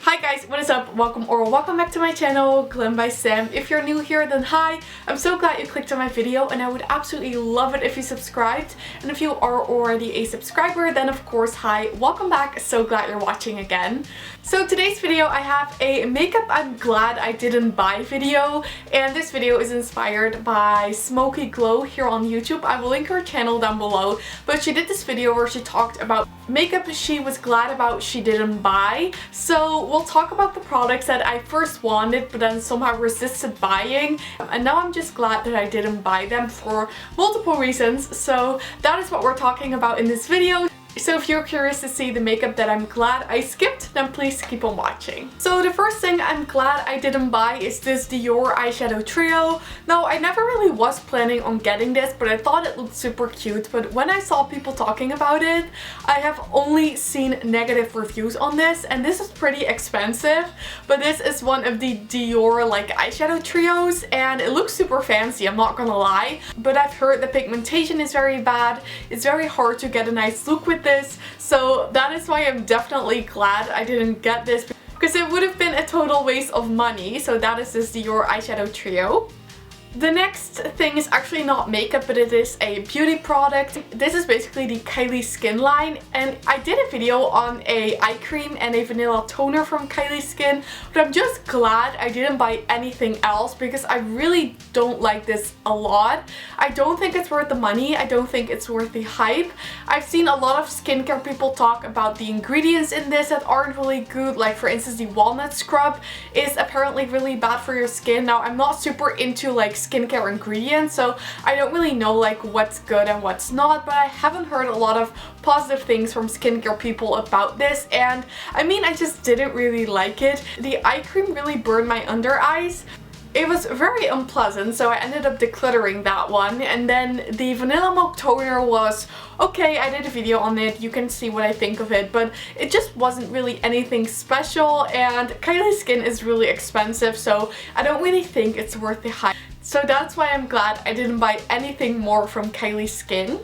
Hi guys, what is up? Welcome back to my channel, Glam By Sam. If you're new here, then hi. I'm so glad you clicked on my video and I would absolutely love it if you subscribed. And if you are already a subscriber, then of course, hi, welcome back. So glad you're watching again. So today's video, I have a makeup I'm glad I didn't buy video. And this video is inspired by Smoky Glow here on YouTube. I will link her channel down below. But she did this video where she talked about makeup she was glad about she didn't buy. So we'll talk about the products that I first wanted but then somehow resisted buying, and now I'm just glad that I didn't buy them for multiple reasons. So that is what we're talking about in this video. So if you're curious to see the makeup that I'm glad I skipped, then please keep on watching. So the first thing I'm glad I didn't buy is this Dior eyeshadow trio. Now, I never really was planning on getting this, but I thought it looked super cute. But when I saw people talking about it, I have only seen negative reviews on this, and this is pretty expensive. But this is one of the Dior like eyeshadow trios, and it looks super fancy, I'm not gonna lie. But I've heard the pigmentation is very bad. It's very hard to get a nice look with this, so that is why I'm definitely glad I didn't get this, because it would have been a total waste of money. So that is this Dior eyeshadow trio. The next thing is actually not makeup, but it is a beauty product. This is basically the Kylie Skin line, and I did a video on a eye cream and a vanilla toner from Kylie Skin, but I'm just glad I didn't buy anything else because I really don't like this a lot. I don't think it's worth the money. I don't think it's worth the hype. I've seen a lot of skincare people talk about the ingredients in this that aren't really good, like for instance the walnut scrub is apparently really bad for your skin. Now, I'm not super into like skincare ingredients, so I don't really know like what's good and what's not, but I haven't heard a lot of positive things from skincare people about this, and I mean, I just didn't really like it. The eye cream really burned my under eyes. It was very unpleasant, so I ended up decluttering that one. And then the vanilla milk toner was okay. I did a video on it, you can see what I think of it, but it just wasn't really anything special, and Kylie Skin is really expensive, so I don't really think it's worth the hype. So that's why I'm glad I didn't buy anything more from Kylie Skin.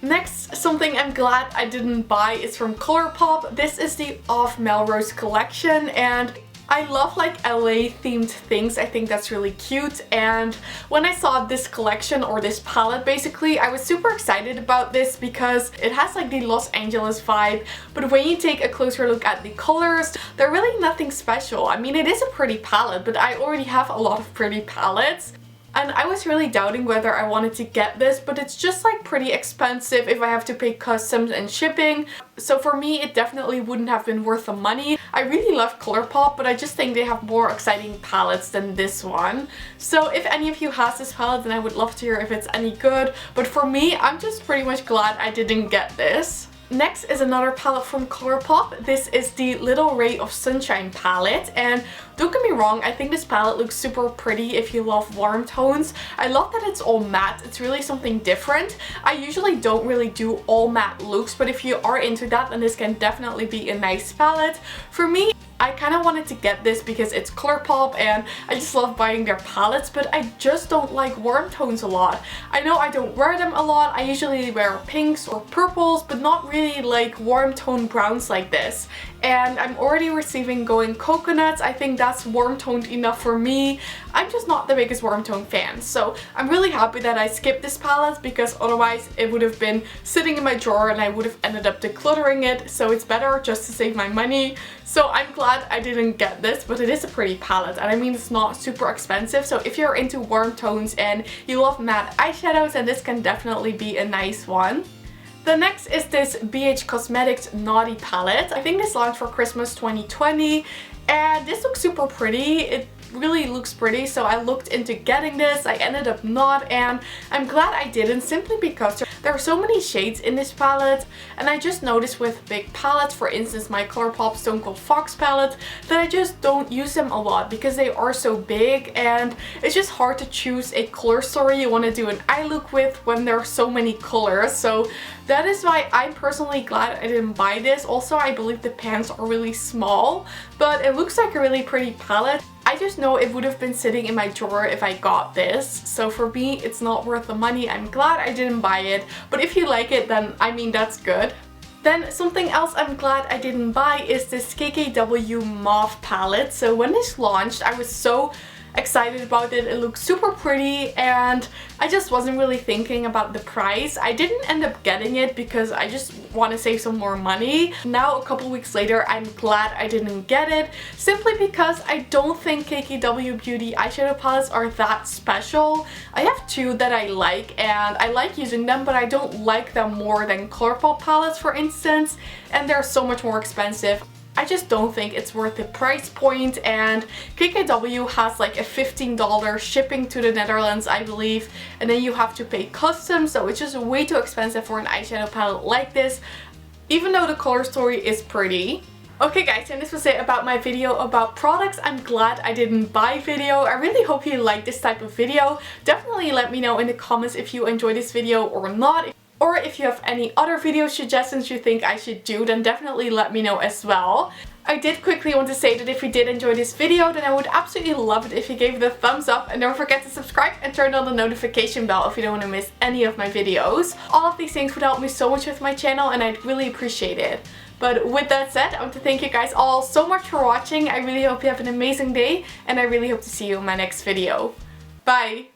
Next, something I'm glad I didn't buy is from Colourpop. This is the Off Melrose collection, and I love like LA themed things. I think that's really cute, and when I saw this collection, or this palette basically, I was super excited about this because it has like the Los Angeles vibe, but when you take a closer look at the colors, they're really nothing special. I mean, it is a pretty palette, but I already have a lot of pretty palettes. And I was really doubting whether I wanted to get this, but it's just like pretty expensive if I have to pay customs and shipping. So for me, it definitely wouldn't have been worth the money. I really love Colourpop, but I just think they have more exciting palettes than this one. So if any of you has this palette, then I would love to hear if it's any good. But for me, I'm just pretty much glad I didn't get this. Next is another palette from Colourpop. This is the Little Ray of Sunshine palette, and don't get me wrong, I think this palette looks super pretty if you love warm tones. I love that it's all matte. It's really something different. I usually don't really do all matte looks, but if you are into that, then this can definitely be a nice palette. For me, I kind of wanted to get this because it's Colourpop and I just love buying their palettes, but I just don't like warm tones a lot. I know I don't wear them a lot. I usually wear pinks or purples, but not really like warm tone browns like this. And I'm already receiving Going Coconuts. I think that's warm toned enough for me. I'm just not the biggest warm tone fan. So I'm really happy that I skipped this palette, because otherwise it would have been sitting in my drawer and I would have ended up decluttering it. So it's better just to save my money. So I'm glad I didn't get this, but it is a pretty palette, and I mean, it's not super expensive. So if you're into warm tones and you love matte eyeshadows, then this can definitely be a nice one. The next is this BH Cosmetics Naughty palette. I think this launched for Christmas 2020, and this looks super pretty. It really looks pretty, so I looked into getting this. I ended up not, and I'm glad I didn't, simply because there are so many shades in this palette, and I just noticed with big palettes, for instance my Colourpop Stone Cold Fox palette, that I just don't use them a lot because they are so big, and it's just hard to choose a color story you want to do an eye look with when there are so many colors. So that is why I'm personally glad I didn't buy this. Also, I believe the pans are really small, but it looks like a really pretty palette. I just know it would have been sitting in my drawer if I got this. So for me, it's not worth the money. I'm glad I didn't buy it. But if you like it, then I mean, that's good. Then something else I'm glad I didn't buy is this Kkkw Mauve palette. So when this launched, I was so excited about it. It looked super pretty and I just wasn't really thinking about the price. I didn't end up getting it because I just want to save some more money. Now a couple weeks later, I'm glad I didn't get it simply because I don't think Kkkw Beauty eyeshadow palettes are that special. I have two that I like and I like using them, but I don't like them more than Colourpop palettes, for instance, and they're so much more expensive. I just don't think it's worth the price point, and Kkkw has like a $15 shipping to the Netherlands, I believe, and then you have to pay customs, so it's just way too expensive for an eyeshadow palette like this, even though the color story is pretty. Okay guys, and this was it about my video about products I'm glad I didn't buy video. I really hope you like this type of video. Definitely let me know in the comments if you enjoyed this video or not. Or if you have any other video suggestions you think I should do, then definitely let me know as well. I did quickly want to say that if you did enjoy this video, then I would absolutely love it if you gave it a thumbs up, and don't forget to subscribe and turn on the notification bell if you don't want to miss any of my videos. All of these things would help me so much with my channel and I'd really appreciate it. But with that said, I want to thank you guys all so much for watching. I really hope you have an amazing day and I really hope to see you in my next video. Bye!